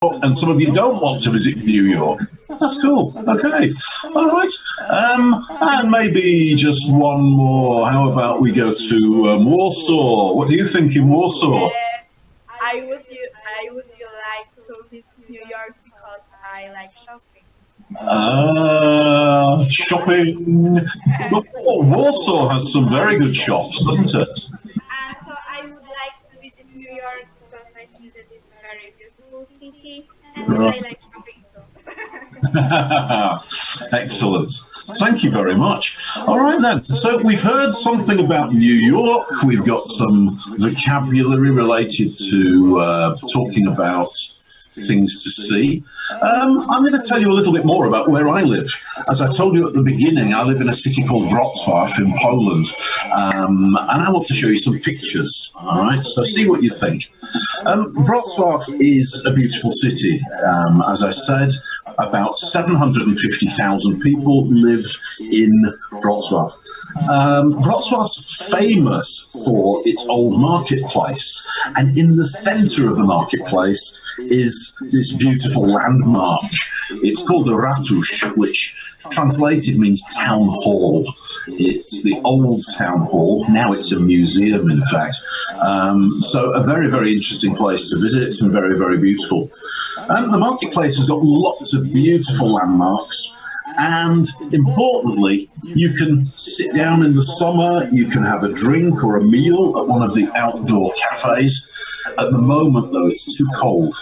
and some of you don't want to visit New York. That's cool. Okay. All right. And maybe just one more. How about we go to Warsaw? What do you think in Warsaw? I would like to visit New York because I like shopping. Shopping. Well, Warsaw has some very good shops, doesn't it? And so I would like to visit New York because I think that it's a very beautiful city and I like shopping too. Excellent. Thank you very much. All right then. So we've heard something about New York. We've got some vocabulary related to talking about things to see. I'm going to tell you a little bit more about where I live. As I told you at the beginning, I live in a city called Wrocław in Poland, and I want to show you some pictures. All right, so see what you think. Wrocław is a beautiful city. As I said, about 750,000 people live in Wrocław. Wrocław's famous for its old marketplace, and in the centre of the marketplace is this beautiful landmark. It's called the Ratusz, which translated means town hall. It's the old town hall. Now it's a museum, in fact. So a very, very interesting place to visit and very, very beautiful. The marketplace has got lots of beautiful landmarks. And importantly, you can sit down in the summer, you can have a drink or a meal at one of the outdoor cafes. At the moment, though, it's too cold.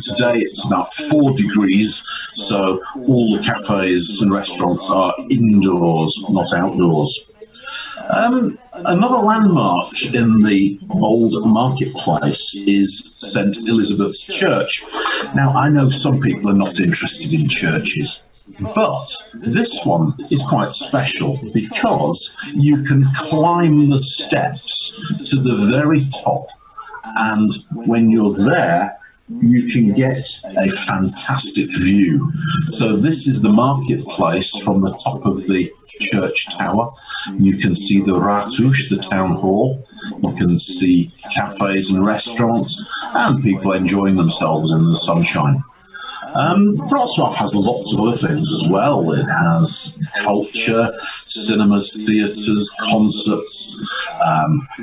Today it's about 4 degrees, so all the cafes and restaurants are indoors, not outdoors. Another landmark in the old marketplace is St. Elizabeth's Church. Now, I know some people are not interested in churches, but this one is quite special because you can climb the steps to the very top, and when you're there, you can get a fantastic view. So this is the marketplace from the top of the church tower. You can see the Ratusz, the town hall. You can see cafes and restaurants and people enjoying themselves in the sunshine. Wrocław has lots of other things as well. It has culture, cinemas, theatres, concerts,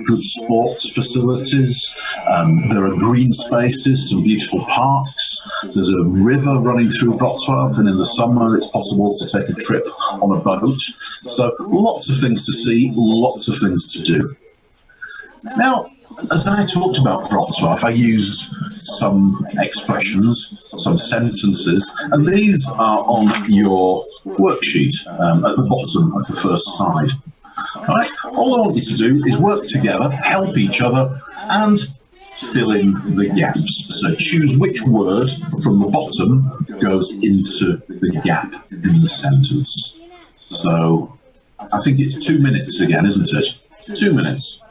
good sports facilities. There are green spaces, some beautiful parks. There's a river running through Wrocław, and in the summer it's possible to take a trip on a boat. So lots of things to see, lots of things to do. Now, as I talked about Wrocław, I used some expressions, some sentences, and these are on your worksheet at the bottom of the first side. All right? All I want you to do is work together, help each other, and fill in the gaps. So choose which word from the bottom goes into the gap in the sentence. So I think it's 2 minutes again, isn't it? 2 minutes.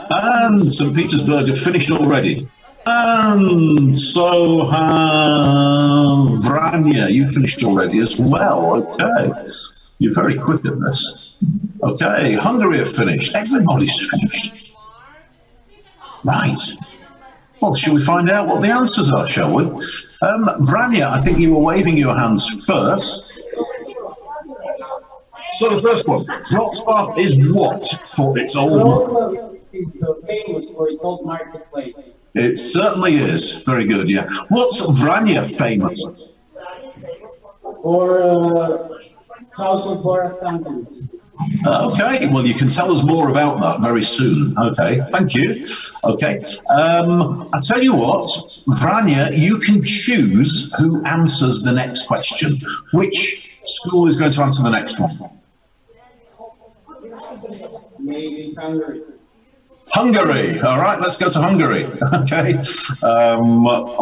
And St. Petersburg have finished already. And so Vranja, you finished already as well. Okay. You're very quick at this. Okay, Hungary have finished. Everybody's finished. Right. Well, shall we find out what the answers are, shall we? Vranja, I think you were waving your hands first. So the first one, Wrocław is what for its old... It's famous for its old marketplace. It certainly is. Very good, yeah. What's Vranja famous? For House of Boris Content. Okay, well, you can tell us more about that very soon. Okay, thank you. Okay, I'll tell you what, Vranja, you can choose who answers the next question. Which school is going to answer the next one? Maybe Hungary. Hungary. All right, let's go to Hungary. Okay.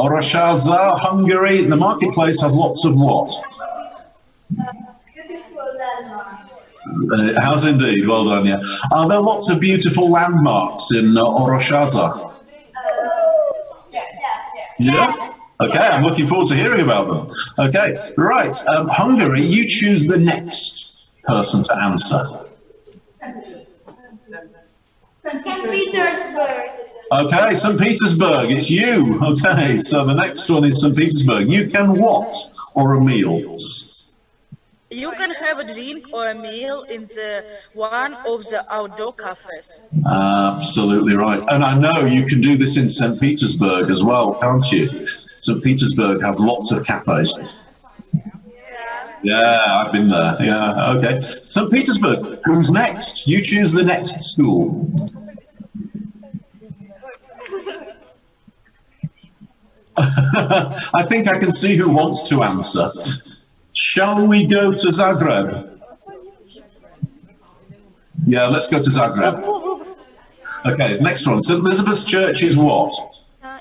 Orosháza, Hungary. The marketplace has lots of what? Beautiful landmarks. It has indeed. Well done, yeah. Are there lots of beautiful landmarks in Orosháza? Yes. Yeah? Okay, I'm looking forward to hearing about them. Okay, right. Hungary, you choose the next person to answer. St. Petersburg. Okay, St. Petersburg, it's you. Okay, so the next one is St. Petersburg. You can what or a meal? You can have a drink or a meal in the one of the outdoor cafes. Absolutely right. And I know you can do this in St. Petersburg as well, can't you? St. Petersburg has lots of cafes. Yeah, I've been there. Yeah, okay. St. Petersburg, who's next? You choose the next school. I think I can see who wants to answer. Shall we go to Zagreb? Yeah, let's go to Zagreb. Okay, next one. St. Elizabeth's Church is what?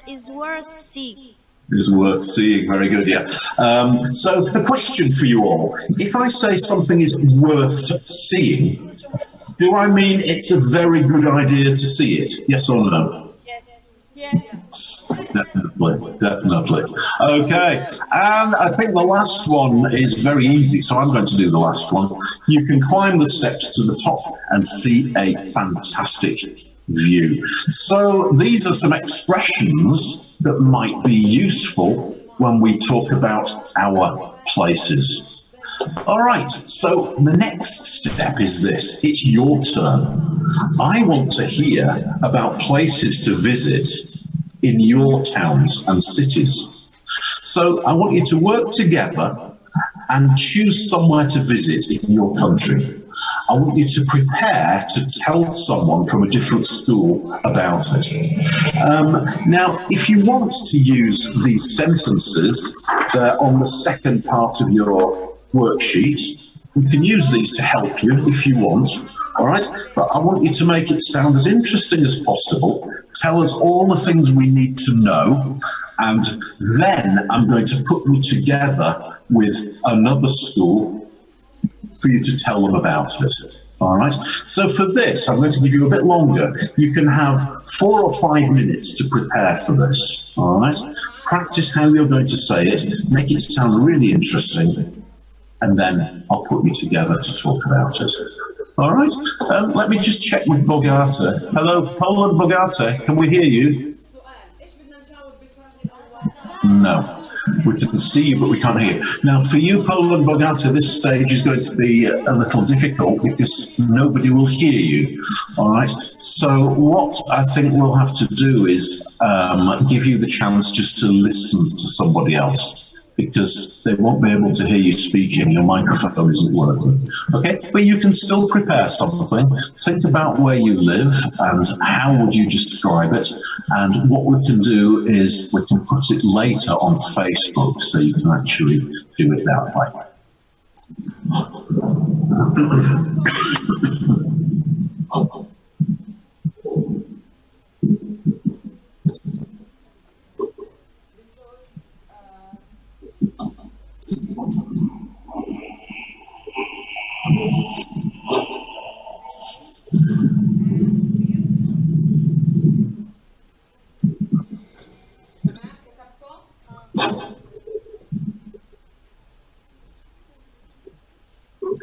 Is worth seeing. Is worth seeing. Very good, yeah. So a question for you all. If I say something is worth seeing, do I mean it's a very good idea to see it? Yes or no? Yes. Yes. Definitely, definitely. Okay, and I think the last one is very easy, so I'm going to do the last one. You can climb the steps to the top and see a fantastic view. So these are some expressions that might be useful when we talk about our places. All right, so the next step is this. It's your turn. I want to hear about places to visit in your towns and cities. So I want you to work together and choose somewhere to visit in your country. I want you to prepare to tell someone from a different school about it. Now, if you want to use these sentences, they're on the second part of your worksheet. We can use these to help you if you want, all right? But I want you to make it sound as interesting as possible. Tell us all the things we need to know, and then I'm going to put you together with another school for you to tell them about it, all right? So for this, I'm going to give you a bit longer. You can have 4 or 5 minutes to prepare for this, all right? Practice how you're going to say it, make it sound really interesting, and then I'll put you together to talk about it. All right, let me just check with Bogata. Hello, Poland Bogata, can we hear you? No, we can see you, but we can't hear you. Now, for you, Poland Bogata, this stage is going to be a little difficult because nobody will hear you. All right, so what I think we'll have to do is give you the chance just to listen to somebody else, because they won't be able to hear you speaking, your microphone isn't working. Okay, but you can still prepare something. Think about where you live and how would you describe it. And what we can do is we can put it later on Facebook so you can actually do it that way.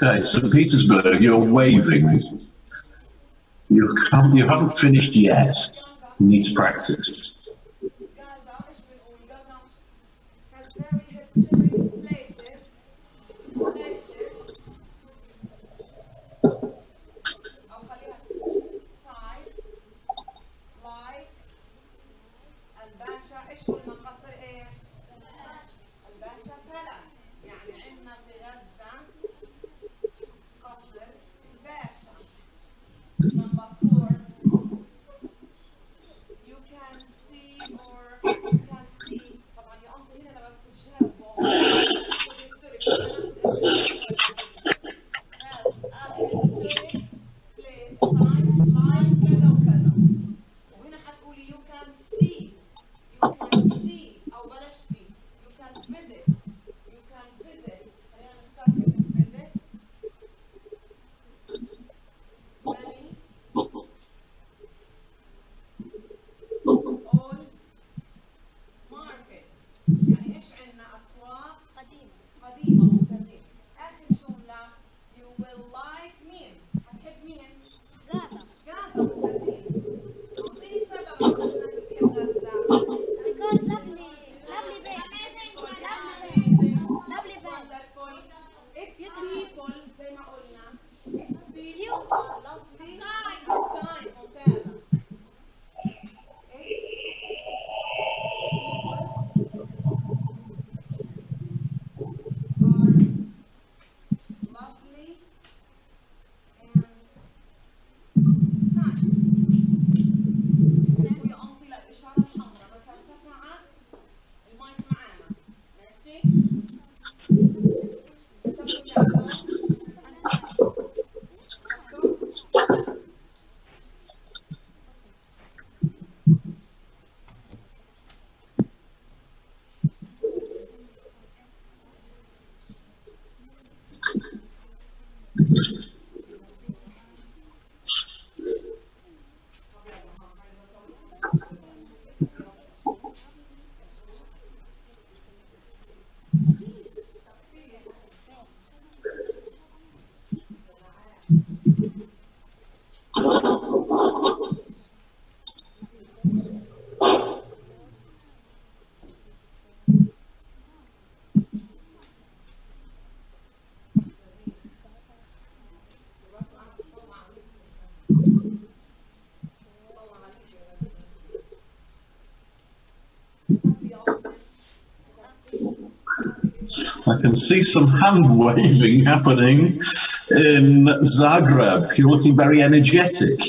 Okay, St. Petersburg, you're waving. You haven't finished yet. You need to practice. I can see some hand waving happening in Zagreb. You're looking very energetic.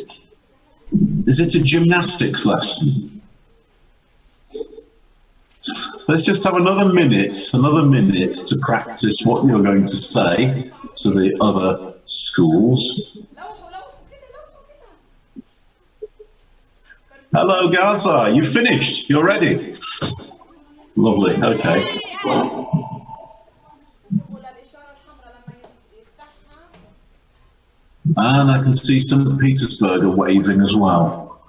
Is it a gymnastics lesson? Let's just have another minute to practice what you're going to say to the other schools. Hello, Gaza. You finished? You're ready? Lovely. Okay. And I can see St. Petersburg are waving as well.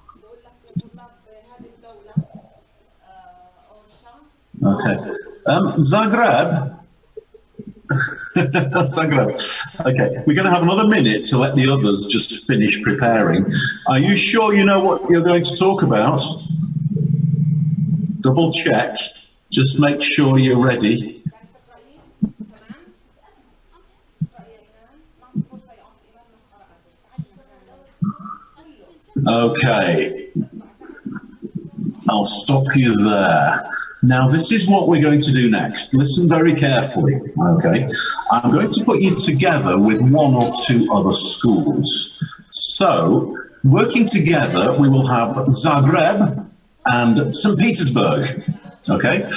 Okay. Zagreb. Zagreb. Okay. We're going to have another minute to let the others just finish preparing. Are you sure you know what you're going to talk about? Double check. Just make sure you're ready. Okay, I'll stop you there. Now, this is what we're going to do next. Listen very carefully, okay? I'm going to put you together with one or two other schools. So, working together, we will have Zagreb and St. Petersburg, okay?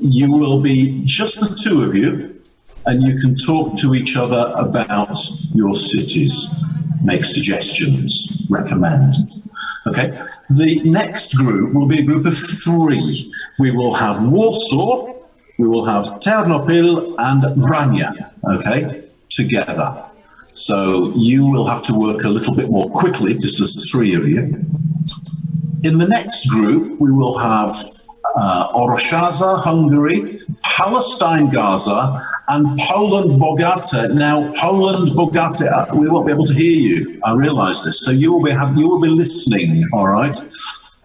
You will be just the two of you, and you can talk to each other about your cities. Make suggestions, recommend. Okay, the next group will be a group of three. We will have Warsaw, we will have Ternopil and Vranja, okay, together. So you will have to work a little bit more quickly because there's three of you. In the next group, we will have Oroshaza, Hungary, Palestine, Gaza, and Poland, Bogata. Now, Poland, Bogata, we won't be able to hear you. I realise this. So you will be listening. All right.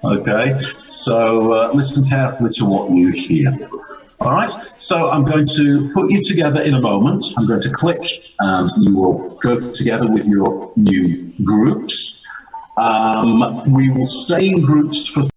Okay. So listen carefully to what you hear. All right. So I'm going to put you together in a moment. I'm going to click, and you will go together with your new groups. We will stay in groups for